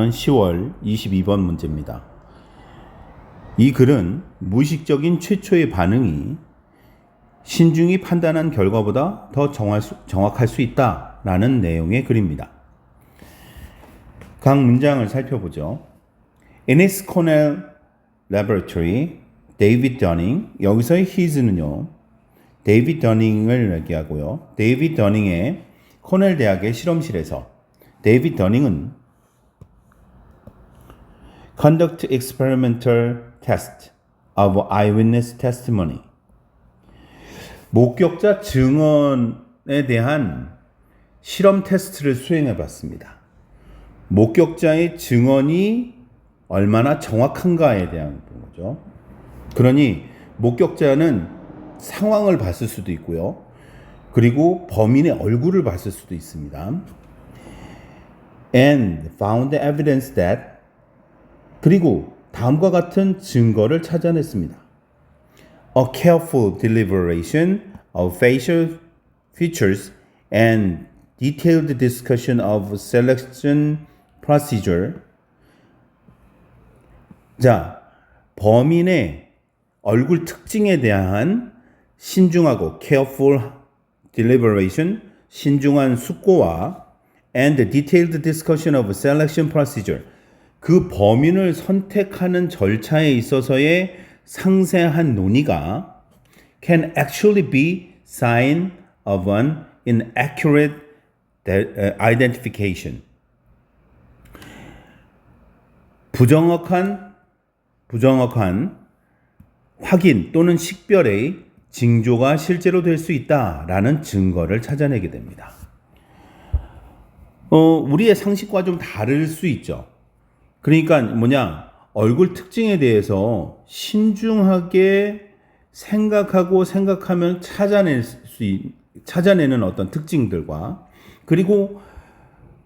2014년 10월 22번 문제입니다. 이 글은 무의식적인 최초의 반응이 신중히 판단한 결과보다 더 정확할 수 있다라는 내용의 글입니다. 각 문장을 살펴보죠. In his Cornell laboratory, David Dunning, 여기서의 his는요, 데이비드 더닝을 얘기하고요. 데이비드 더닝의 코넬 대학의 실험실에서 데이비드 더닝은 conduct experimental test of eyewitness testimony, 목격자 증언에 대한 실험 테스트를 수행해 봤습니다. 목격자의 증언이 얼마나 정확한가에 대한 거죠. 그러니 목격자는 상황을 봤을 수도 있고요. 그리고 범인의 얼굴을 봤을 수도 있습니다. And found evidence that, 그리고 다음과 같은 증거를 찾아냈습니다. A careful deliberation of facial features and detailed discussion of selection procedure. 자, 범인의 얼굴 특징에 대한 신중하고 careful deliberation, 신중한 숙고와 and detailed discussion of selection procedure, 그 범인을 선택하는 절차에 있어서의 상세한 논의가 can actually be sign of an inaccurate identification. 부정확한 확인 또는 식별의 징조가 실제로 될 수 있다라는 증거를 찾아내게 됩니다. 우리의 상식과 좀 다를 수 있죠. 그러니까 얼굴 특징에 대해서 신중하게 생각하면 찾아내는 어떤 특징들과, 그리고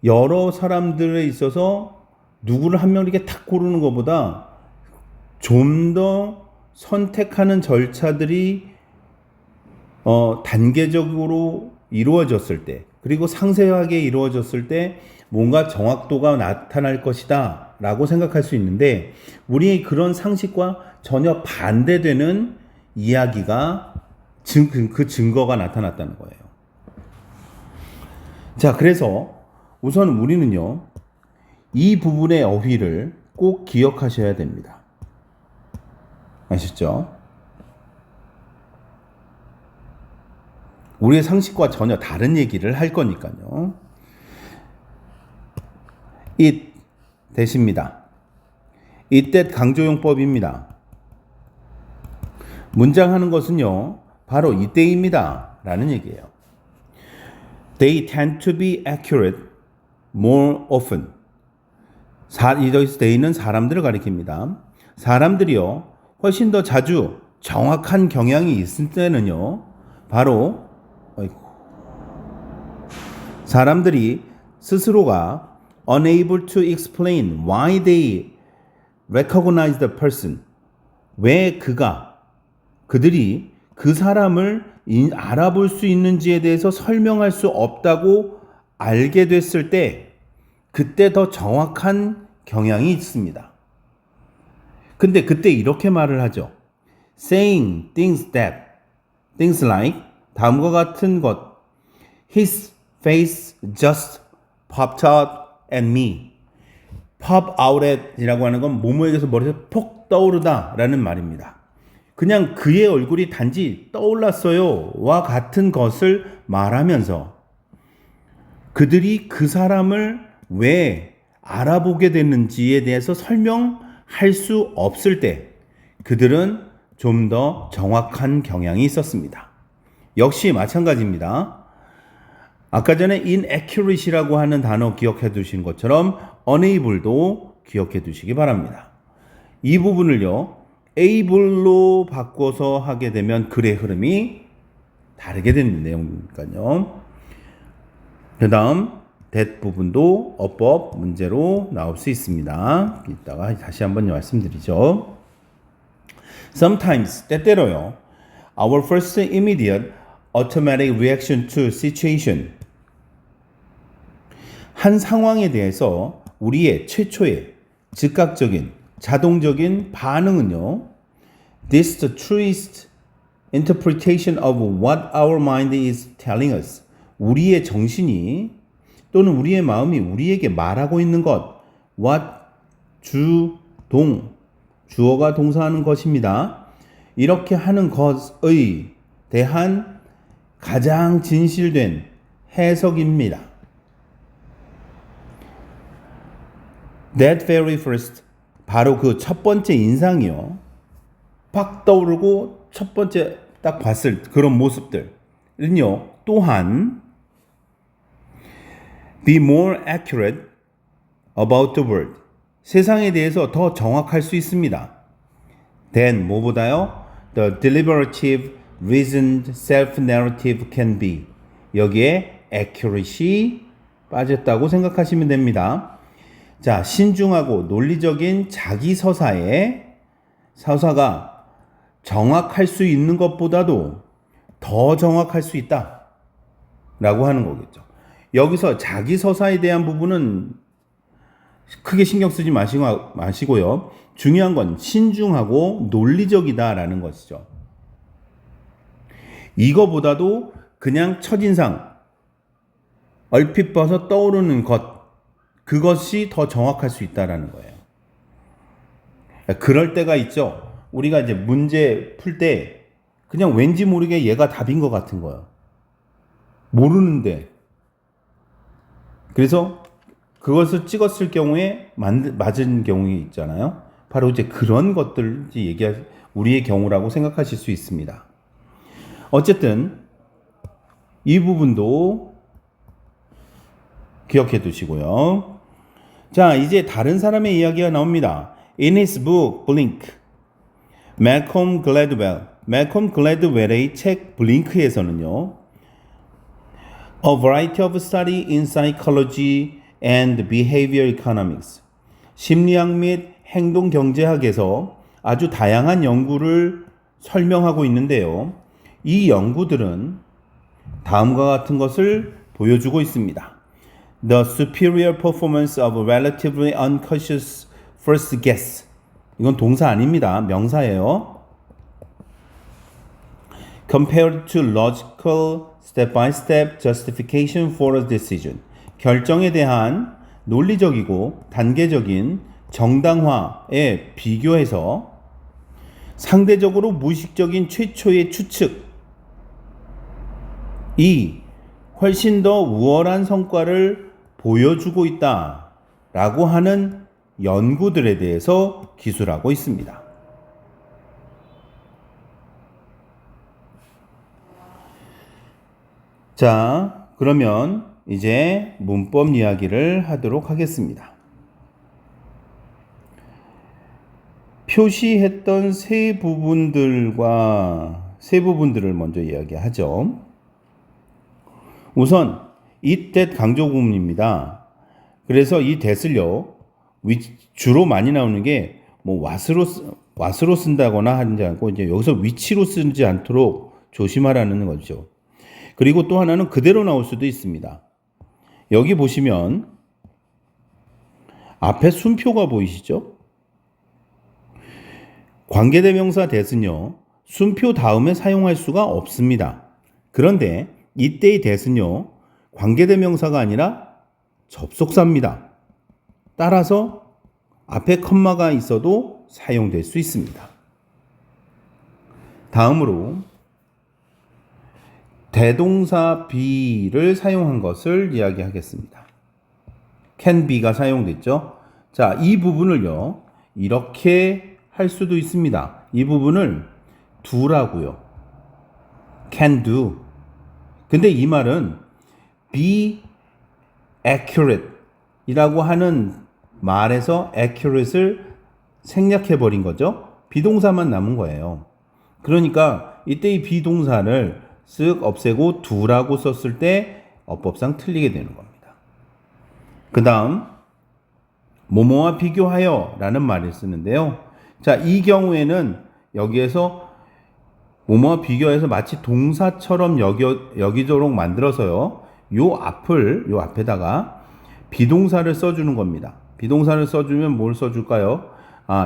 여러 사람들에 있어서 누구를 한 명 이렇게 탁 고르는 것보다 좀 더 선택하는 절차들이 단계적으로 이루어졌을 때, 그리고 상세하게 이루어졌을 때 뭔가 정확도가 나타날 것이다 라고 생각할 수 있는데, 우리의 그런 상식과 전혀 반대되는 이야기가 그 증거가 나타났다는 거예요. 자, 그래서 우선 우리는요, 이 부분의 어휘를 꼭 기억하셔야 됩니다. 아시죠? 우리의 상식과 전혀 다른 얘기를 할 거니까요. it 대시입니다. it that 강조용법입니다. 문장하는 것은요, 바로 이때입니다 라는 얘기예요. They tend to be accurate more often. 여기서 they는 사람들을 가리킵니다. 사람들이요, 훨씬 더 자주 정확한 경향이 있을 때는요, 바로 사람들이 스스로가 unable to explain why they recognize the person, 왜 그들이 그 사람을 알아볼 수 있는지에 대해서 설명할 수 없다고 알게 됐을 때, 그때 더 정확한 경향이 있습니다. 근데 그때 이렇게 말을 하죠. Saying things like, 다음과 같은 것. His face just popped out at me. pop out at 이라고 하는 건 뭐뭐에게서 머리에서 폭 떠오르다 라는 말입니다. 그냥 그의 얼굴이 단지 떠올랐어요 와 같은 것을 말하면서 그들이 그 사람을 왜 알아보게 됐는지에 대해서 설명할 수 없을 때 그들은 좀 더 정확한 경향이 있었습니다. 역시 마찬가지입니다. 아까 전에 inaccurate이라고 하는 단어 기억해 두신 것처럼 unable도 기억해 두시기 바랍니다. 이 부분을요, able로 바꿔서 하게 되면 글의 흐름이 다르게 되는 내용이니까요. 그 다음 that 부분도 어법 문제로 나올 수 있습니다. 이따가 다시 한번 말씀드리죠. Sometimes, 때때로요, our first immediate automatic reaction to situation, 한 상황에 대해서 우리의 최초의 즉각적인 자동적인 반응은요. This is the truest interpretation of what our mind is telling us. 우리의 정신이 또는 우리의 마음이 우리에게 말하고 있는 것. What 주동 주어가 동사하는 것입니다. 이렇게 하는 것의 대한 가장 진실된 해석입니다. That very first 바로 그 첫 번째 인상이요. 팍 떠오르고 첫 번째 딱 봤을 그런 모습들은요. 또한 be more accurate about the world. 세상에 대해서 더 정확할 수 있습니다. than 뭐보다요? The deliberative, reasoned, self-narrative can be. 여기에 accuracy 빠졌다고 생각하시면 됩니다. 자, 신중하고 논리적인 자기 서사가 정확할 수 있는 것보다도 더 정확할 수 있다 라고 하는 거겠죠. 여기서 자기 서사에 대한 부분은 크게 신경 쓰지 마시고요. 중요한 건 신중하고 논리적이다 라는 것이죠. 이거보다도 그냥 첫인상 얼핏 봐서 떠오르는 그것이 더 정확할 수 있다라는 거예요. 그럴 때가 있죠. 우리가 이제 문제 풀 때 그냥 왠지 모르게 얘가 답인 것 같은 거예요. 모르는데. 그래서 그것을 찍었을 경우에 맞은 경우가 있잖아요. 바로 이제 그런 것들 우리의 경우라고 생각하실 수 있습니다. 어쨌든 이 부분도 기억해 두시고요. 자, 이제 다른 사람의 이야기가 나옵니다. In his book, Blink, Malcolm Gladwell의 책 블링크에서는요. A variety of study in psychology and behavior economics. 심리학 및 행동 경제학에서 아주 다양한 연구를 설명하고 있는데요. 이 연구들은 다음과 같은 것을 보여주고 있습니다. The superior performance of relatively unconscious first guess. 이건 동사 아닙니다. 명사예요. Compared to logical step-by-step justification for a decision. 결정에 대한 논리적이고 단계적인 정당화에 비교해서 상대적으로 무의식적인 최초의 추측이 훨씬 더 우월한 성과를 보여주고 있다라고 하는 연구들에 대해서 기술하고 있습니다. 자, 그러면 이제 문법 이야기를 하도록 하겠습니다. 표시했던 세 부분들을 먼저 이야기하죠. 우선 it, that 강조 부분입니다. 그래서 이 that을요 주로 많이 나오는 게 뭐 what으로 쓴다거나 하지 않고 이제 여기서 which로 쓰지 않도록 조심하라는 거죠. 그리고 또 하나는 그대로 나올 수도 있습니다. 여기 보시면 앞에 순표가 보이시죠? 관계대명사 that은요 순표 다음에 사용할 수가 없습니다. 그런데 이때의 that은요 관계대명사가 아니라 접속사입니다. 따라서 앞에 컴마가 있어도 사용될 수 있습니다. 다음으로 대동사 be를 사용한 것을 이야기하겠습니다. can be가 사용됐죠. 자, 이 부분을요 이렇게 할 수도 있습니다. 이 부분을 do라고요. can do. 근데 이 말은 be accurate 이라고 하는 말에서 accurate을 생략해 버린 거죠. 비동사만 남은 거예요. 그러니까 이때 이 비동사를 쓱 없애고 do라고 썼을 때 어법상 틀리게 되는 겁니다. 그 다음 뭐뭐와 비교하여 라는 말을 쓰는데요. 자, 이 경우에는 여기에서 뭐뭐와 비교해서 마치 동사처럼 여기도록 만들어서요. 요 앞에다가 비동사를 써주는 겁니다. 비동사를 써주면 뭘 써줄까요?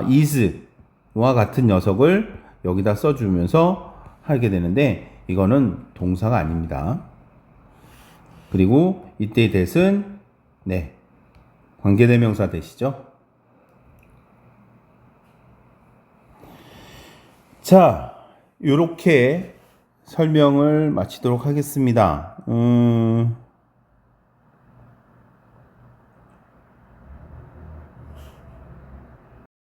is와 같은 녀석을 여기다 써주면서 하게 되는데 이거는 동사가 아닙니다. 그리고 이때의 that은 네, 관계대명사 that이죠. 자, 요렇게 설명을 마치도록 하겠습니다.